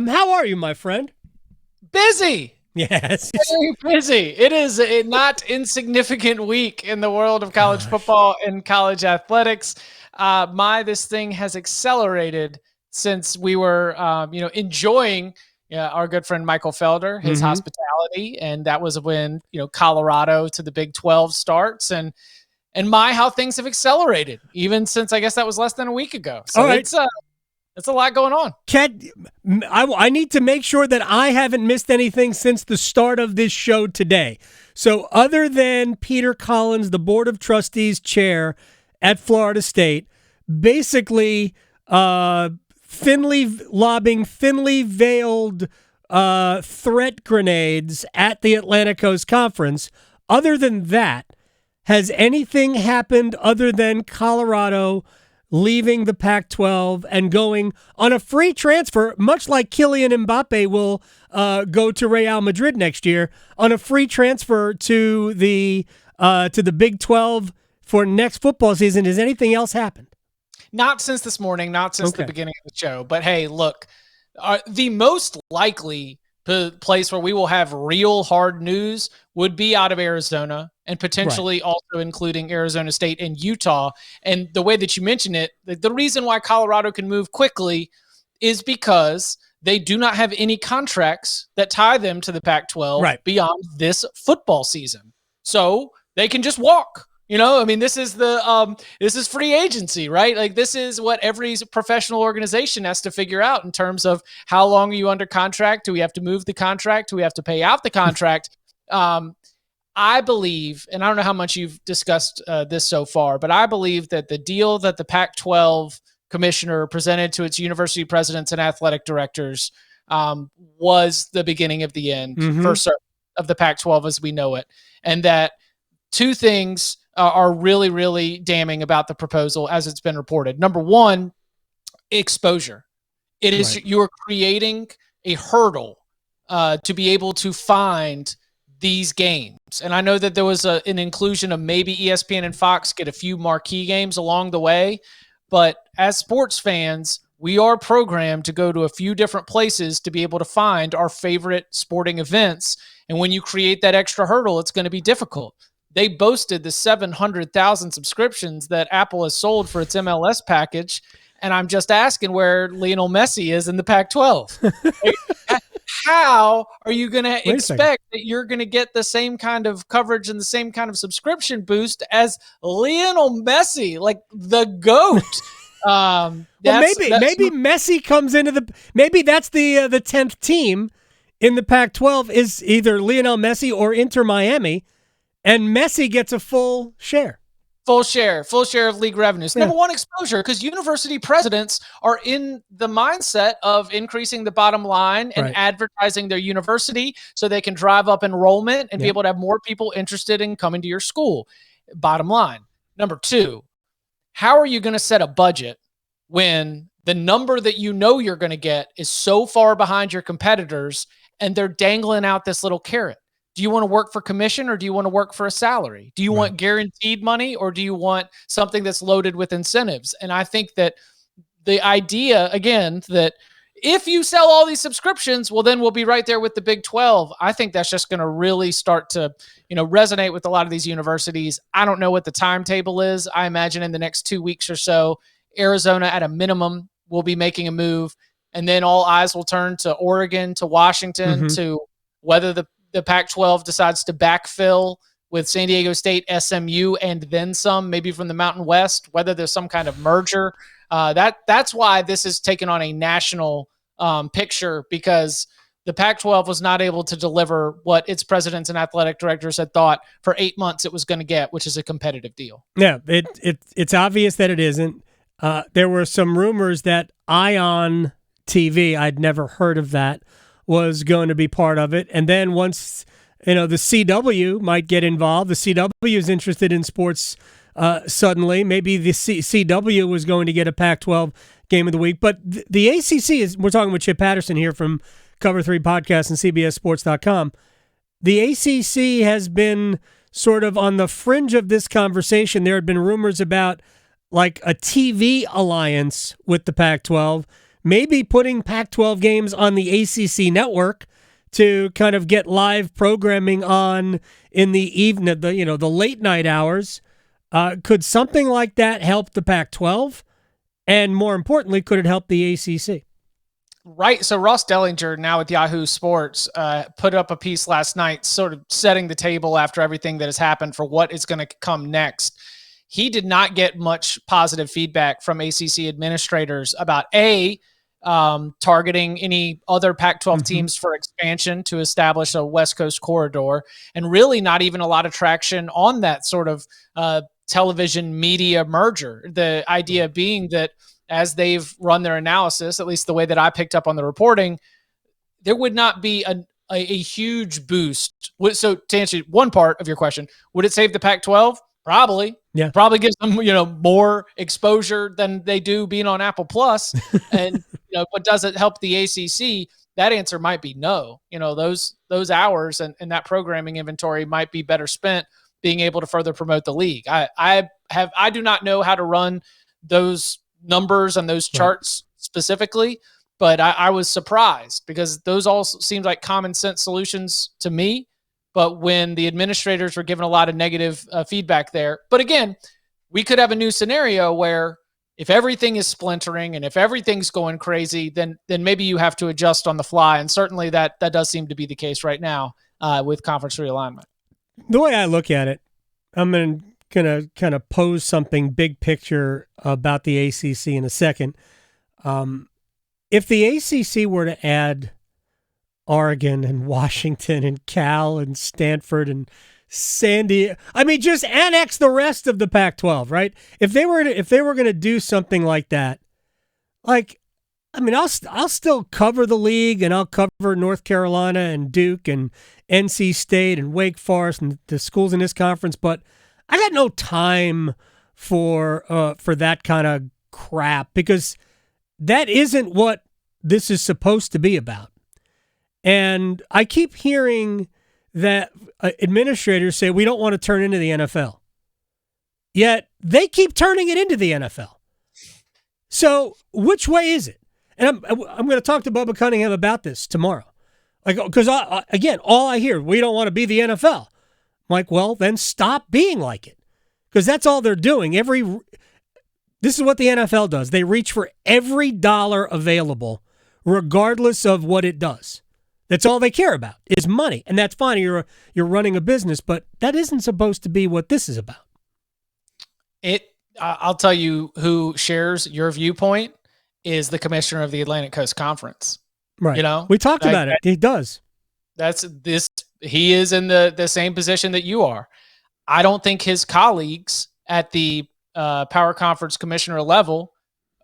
How are you, my friend? Busy. Yes. Very busy. It is a not insignificant week in the world of college football and college athletics. This thing has accelerated since we were, enjoying our good friend Michael Felder, his hospitality, and that was when Colorado to the Big 12 starts, and how things have accelerated even since I guess that was less than a week ago. So it's a lot going on. Ken, I need to make sure that I haven't missed anything since the start of this show today. So other than Peter Collins, the Board of Trustees chair at Florida State, basically lobbing thinly veiled threat grenades at the Atlantic Coast Conference, other than that, has anything happened other than Colorado leaving the Pac-12 and going on a free transfer, much like Kylian Mbappe will go to Real Madrid next year, on a free transfer to the Big 12 for next football season? Has anything else happened? Not since this morning, not since the beginning of the show. But hey, look, the most likely place where we will have real hard news would be out of Arizona, and potentially also including Arizona State and Utah. And the way that you mentioned it, the reason why Colorado can move quickly is because they do not have any contracts that tie them to the Pac-12 beyond this football season. So they can just walk. This is this is free agency, right? Like, this is what every professional organization has to figure out in terms of how long are you under contract? Do we have to move the contract? Do we have to pay out the contract? I believe, and I don't know how much you've discussed this so far, but I believe that the deal that the Pac-12 commissioner presented to its university presidents and athletic directors was the beginning of the end for certain of the Pac-12 as we know it. And that two things are really, really damning about the proposal as it's been reported. Number one, exposure. It is you're creating a hurdle to be able to find these games. And I know that there was an inclusion of maybe ESPN and Fox get a few marquee games along the way, but as sports fans, we are programmed to go to a few different places to be able to find our favorite sporting events. And when you create that extra hurdle, it's going to be difficult. They boasted the 700,000 subscriptions that Apple has sold for its MLS package. And I'm just asking where Lionel Messi is in the Pac-12. How are you going to expect that you're going to get the same kind of coverage and the same kind of subscription boost as Lionel Messi, like the GOAT? Maybe Messi comes into maybe that's the 10th team in the Pac-12 is either Lionel Messi or Inter Miami, and Messi gets a full share. Full share of league revenues. Number one, exposure, because university presidents are in the mindset of increasing the bottom line and advertising their university so they can drive up enrollment and be able to have more people interested in coming to your school. Bottom line. Number two, how are you going to set a budget when the number that you're going to get is so far behind your competitors and they're dangling out this little carrot? Do you want to work for commission or do you want to work for a salary? Do you want guaranteed money or do you want something that's loaded with incentives? And I think that the idea, again, that if you sell all these subscriptions, well, then we'll be right there with the Big 12. I think that's just going to really start to, resonate with a lot of these universities. I don't know what the timetable is. I imagine in the next 2 weeks or so, Arizona at a minimum will be making a move. And then all eyes will turn to Oregon, to Washington, to whether the Pac-12 decides to backfill with San Diego State, SMU, and then some, maybe from the Mountain West, whether there's some kind of merger. That's why this is taken on a national picture, because the Pac-12 was not able to deliver what its presidents and athletic directors had thought for 8 months it was going to get, which is a competitive deal. Yeah, it's obvious that it isn't. There were some rumors that Ion TV, I'd never heard of that, was going to be part of it. And then once, the CW might get involved, the CW is interested in sports suddenly. Maybe the CW was going to get a Pac-12 game of the week. But the ACC is, we're talking with Chip Patterson here from Cover 3 Podcast and CBSSports.com. The ACC has been sort of on the fringe of this conversation. There had been rumors about like a TV alliance with the Pac-12. maybe putting Pac-12 games on the ACC network to kind of get live programming on in the evening, the late night hours. Could something like that help the Pac-12? And more importantly, could it help the ACC? Right. So Ross Dellinger, now at Yahoo Sports, put up a piece last night sort of setting the table after everything that has happened for what is going to come next. He did not get much positive feedback from ACC administrators about targeting any other Pac-12 teams for expansion to establish a West Coast corridor, and really not even a lot of traction on that sort of television media merger. The idea being that as they've run their analysis, at least the way that I picked up on the reporting, there would not be a huge boost. So to answer one part of your question, would it save the Pac-12? Probably. Yeah. Probably gives them, more exposure than they do being on Apple Plus. And, but does it help the ACC? That answer might be no. Those hours and that programming inventory might be better spent being able to further promote the league. I do not know how to run those numbers and those charts specifically, but I was surprised because those all seemed like common sense solutions to me. But when the administrators were given a lot of negative feedback there, but again, we could have a new scenario where if everything is splintering and if everything's going crazy, then maybe you have to adjust on the fly. And certainly that does seem to be the case right now with conference realignment. The way I look at it, I'm going to kind of pose something big picture about the ACC in a second. If the ACC were to add Oregon and Washington and Cal and Stanford and just annex the rest of the Pac-12, right? If they were going to do something like that, I'll still cover the league and I'll cover North Carolina and Duke and NC State and Wake Forest and the schools in this conference, but I got no time for that kind of crap because that isn't what this is supposed to be about. And I keep hearing that administrators say we don't want to turn into the NFL. Yet they keep turning it into the NFL. So which way is it? And I'm going to talk to Bubba Cunningham about this tomorrow. Because again, all I hear, we don't want to be the NFL. I'm like, well, then stop being like it. Because that's all they're doing. This is what the NFL does. They reach for every dollar available, regardless of what it does. That's all they care about is money. And that's fine. You're running a business, but that isn't supposed to be what this is about. I'll tell you who shares your viewpoint is the commissioner of the Atlantic Coast Conference. Right. We talked about it. He does. He is in the same position that you are. I don't think his colleagues at the Power Conference commissioner level,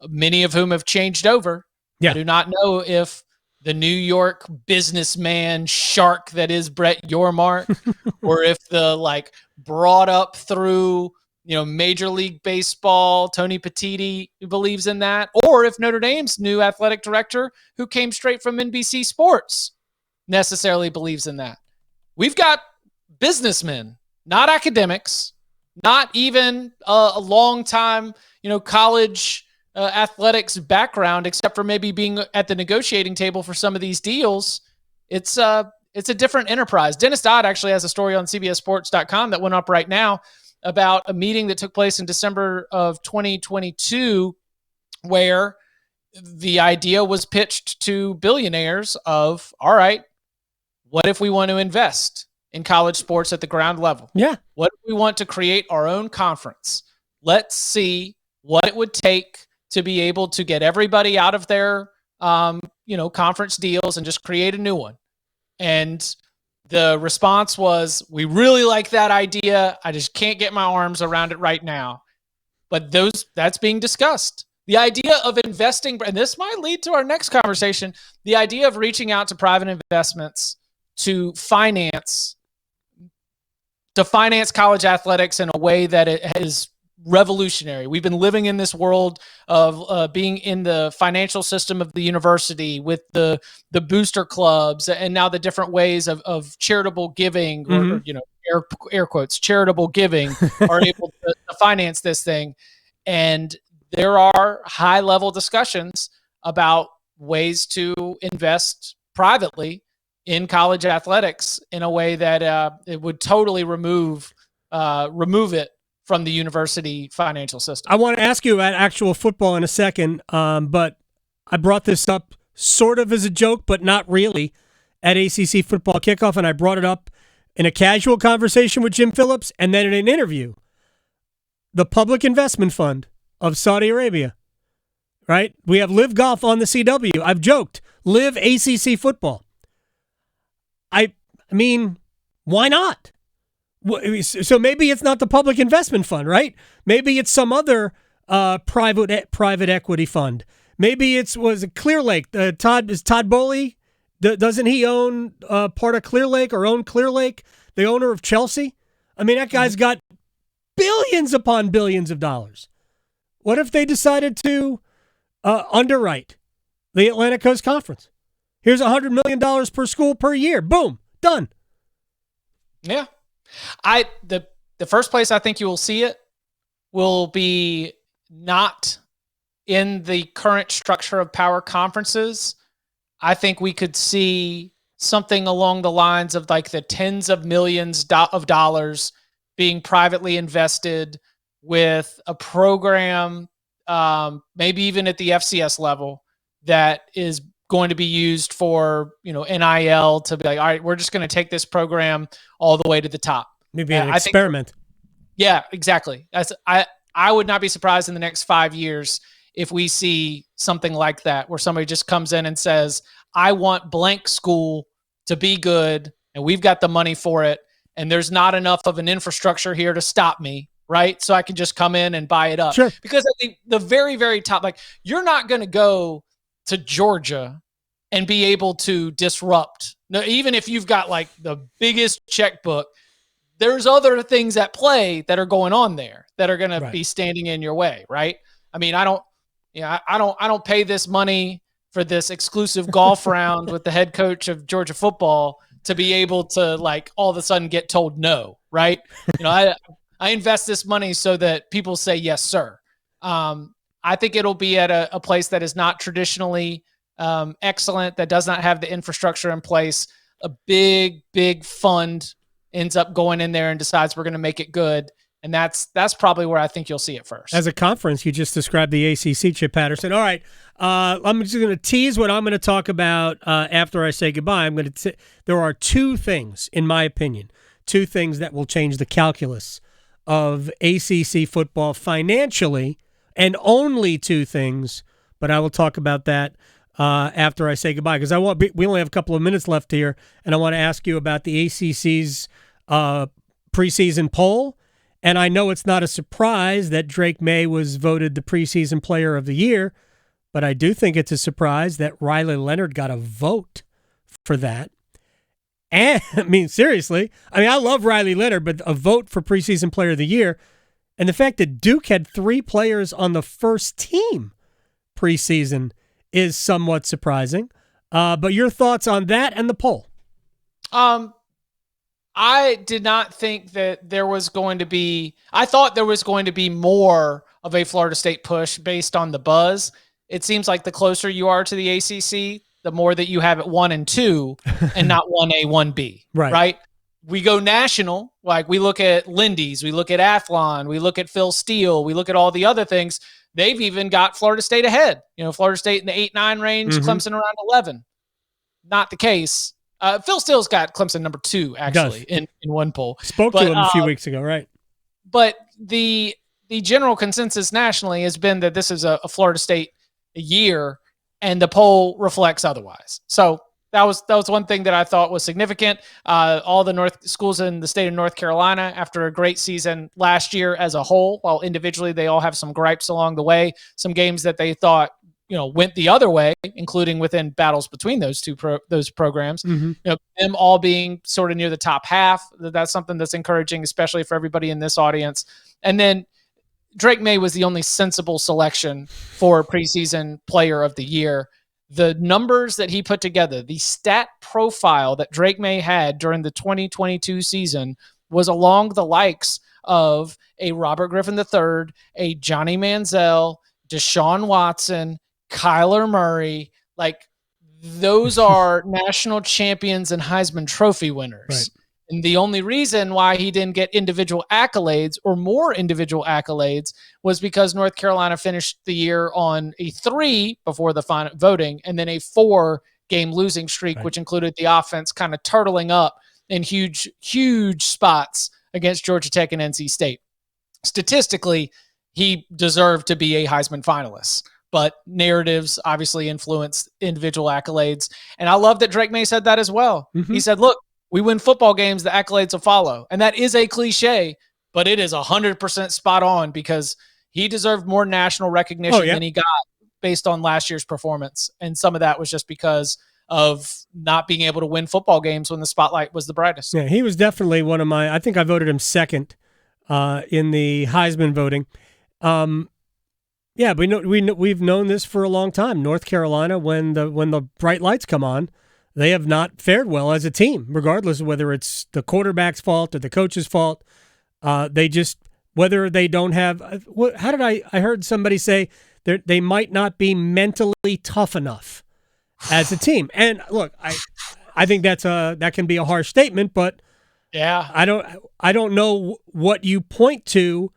many of whom have changed over. Yeah. I do not know if the New York businessman shark that is Brett Yormark, or if the brought up through Major League Baseball Tony Petitti believes in that, or if Notre Dame's new athletic director who came straight from NBC Sports necessarily believes in that. We've got businessmen, not academics, not even a long time college athletics background, except for maybe being at the negotiating table for some of these deals. It's a different enterprise. Dennis Dodd actually has a story on CBSSports.com that went up right now about a meeting that took place in December of 2022, where the idea was pitched to billionaires of, all right, what if we want to invest in college sports at the ground level? Yeah. What if we want to create our own conference? Let's see what it would take to be able to get everybody out of their, conference deals and just create a new one. And the response was, we really like that idea. I just can't get my arms around it right now. But that's being discussed. The idea of investing, and this might lead to our next conversation, the idea of reaching out to private investments to finance college athletics in a way that it is revolutionary. We've been living in this world of being in the financial system of the university with the booster clubs and now the different ways of charitable giving, or air quotes, charitable giving are able to finance this thing. And there are high level discussions about ways to invest privately in college athletics in a way that it would totally remove it from the university financial system. I want to ask you about actual football in a second, but I brought this up sort of as a joke, but not really, at ACC Football Kickoff, and I brought it up in a casual conversation with Jim Phillips and then in an interview. The Public Investment Fund of Saudi Arabia, right? We have Live Golf on the CW. I've joked, Live ACC Football. I mean, why not? So maybe it's not the Public Investment Fund, right? Maybe it's some other private equity fund. Maybe was a Clear Lake. Todd Bowley, doesn't he own part of Clear Lake or own Clear Lake, the owner of Chelsea? I mean, that guy's got billions upon billions of dollars. What if they decided to underwrite the Atlantic Coast Conference? Here's $100 million per school per year. Boom, done. Yeah. The first place I think you will see it will be not in the current structure of power conferences. I think we could see something along the lines of like the tens of millions of dollars being privately invested with a program, maybe even at the FCS level, that is going to be used for, NIL, to be like, all right, we're just going to take this program all the way to the top. Maybe an experiment. Yeah, exactly. I would not be surprised in the next 5 years if we see something like that, where somebody just comes in and says, I want blank school to be good, and we've got the money for it, and there's not enough of an infrastructure here to stop me, right? So I can just come in and buy it up. Sure. Because at the very, very top, like, you're not going to go to Georgia and be able to disrupt. No, even if you've got like the biggest checkbook, there's other things at play that are going on there that are going to be standing in your way, right? I mean, I don't pay this money for this exclusive golf round with the head coach of Georgia football to be able to like all of a sudden get told no, right? I invest this money so that people say yes, sir. I think it'll be at a place that is not traditionally excellent, that does not have the infrastructure in place. A big fund ends up going in there and decides we're going to make it good. And that's probably where I think you'll see it first. As a conference, you just described the ACC, Chip Patterson. All right, I'm just going to tease what I'm going to talk about after I say goodbye. There are two things, in my opinion, that will change the calculus of ACC football financially, and only two things, but I will talk about that after I say goodbye, because we only have a couple of minutes left here, and I want to ask you about the ACC's preseason poll. And I know it's not a surprise that Drake May was voted the preseason player of the year, but I do think it's a surprise that Riley Leonard got a vote for that. And I mean, seriously, I love Riley Leonard, but a vote for preseason player of the year. And the fact that Duke had 3 players on the first team preseason is somewhat surprising. But your thoughts on that and the poll? I did not think that there was going to be – I thought there was going to be more of a Florida State push based on the buzz. It seems like the closer you are to the ACC, the more that you have it 1 and 2 and not 1A, 1B, right? We go national, like we look at Lindy's, we look at Athlon, we look at Phil Steele, we look at all the other things. They've even got Florida State ahead. Florida State in the 8-9 range, Clemson around 11. Not the case. Phil Steele's got Clemson number 2, actually, in one poll. Spoke to him a few weeks ago, right? But the general consensus nationally has been that this is a Florida State year, and the poll reflects otherwise. So that was one thing that I thought was significant. All the schools in the state of North Carolina, after a great season last year as a whole, while individually they all have some gripes along the way, some games that they thought went the other way, including within battles between those those programs. Them all being sort of near the top half. That's something that's encouraging, especially for everybody in this audience. And then Drake May was the only sensible selection for preseason player of the year. The numbers that he put together, the stat profile that Drake May had during the 2022 season was along the likes of a Robert Griffin III, a Johnny Manziel, Deshaun Watson, Kyler Murray, like those are national champions and Heisman Trophy winners. Right. And the only reason why he didn't get individual accolades or more individual accolades was because North Carolina finished the year on a 3 before the final voting and then a 4-game losing streak, which included the offense kind of turtling up in huge, huge spots against Georgia Tech and NC State. Statistically, he deserved to be a Heisman finalist, but narratives obviously influence individual accolades. And I love that Drake May said that as well. Mm-hmm. He said, look, we win football games, the accolades will follow. And that is a cliche, but it is 100% spot on because he deserved more national recognition than he got based on last year's performance. And some of that was just because of not being able to win football games when the spotlight was the brightest. Yeah, he was definitely one of I think I voted him second in the Heisman voting. Yeah, we've known this for a long time. North Carolina, when the bright lights come on, they have not fared well as a team, regardless of whether it's the quarterback's fault or the coach's fault. They just, whether they don't have, I heard somebody say they might not be mentally tough enough as a team. And look, I think that can be a harsh statement, but yeah, I don't know what you point to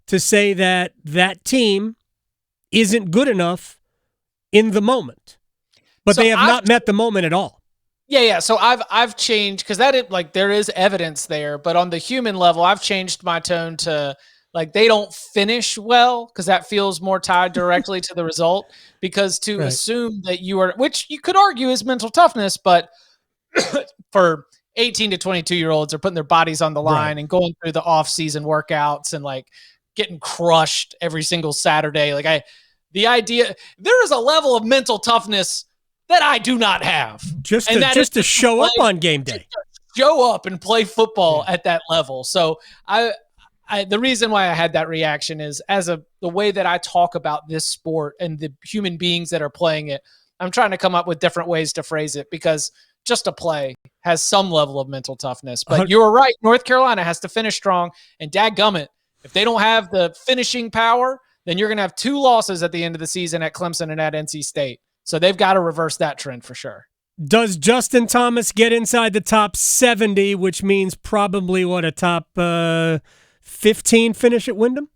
say that team isn't good enough in the moment, but they have not met the moment at all. Yeah. So I've changed because there is evidence there, but on the human level, I've changed my tone to like they don't finish well because that feels more tied directly to the result. Because to assume that you are, which you could argue is mental toughness, but for 18 to 22-year-olds are putting their bodies on the line and going through the off-season workouts and like getting crushed every single Saturday. The idea there is a level of mental toughness that I do not have. Just to show up on game day. Show up and play football at that level. So the reason why I had that reaction is the way that I talk about this sport and the human beings that are playing it, I'm trying to come up with different ways to phrase it because just to play has some level of mental toughness. But you were right. North Carolina has to finish strong. And dadgummit, if they don't have the finishing power, then you're going to have 2 losses at the end of the season at Clemson and at NC State. So they've got to reverse that trend for sure. Does Justin Thomas get inside the top 70, which means probably a top 15 finish at Wyndham?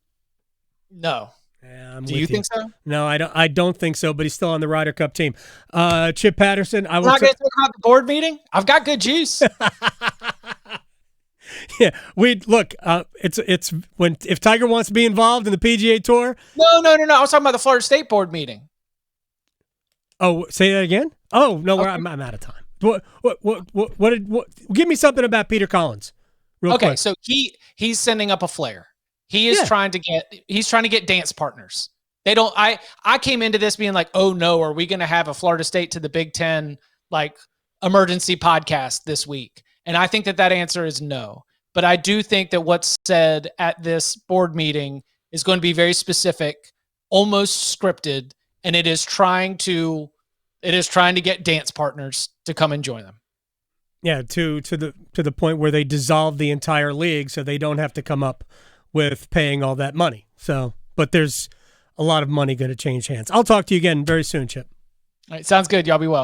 No. Yeah, Do you think so? No, I don't think so, but he's still on the Ryder Cup team. Chip Patterson. I'm not going to talk about the board meeting? I've got good juice. Yeah, it's if Tiger wants to be involved in the PGA Tour. No. I was talking about the Florida State board meeting. Oh, say that again? Oh, no, okay. I'm out of time. What give me something about Peter Collins. Real quick. So he's sending up a flare. He is trying to get dance partners. They don't I came into this being like, "Oh no, are we going to have a Florida State to the Big 10 like emergency podcast this week?" And I think that answer is no. But I do think that what's said at this board meeting is going to be very specific, almost scripted, and it is trying to get dance partners to come and join them. Yeah, to the point where they dissolve the entire league so they don't have to come up with paying all that money. So, but there's a lot of money going to change hands. I'll talk to you again very soon, Chip. All right, sounds good. Y'all be well.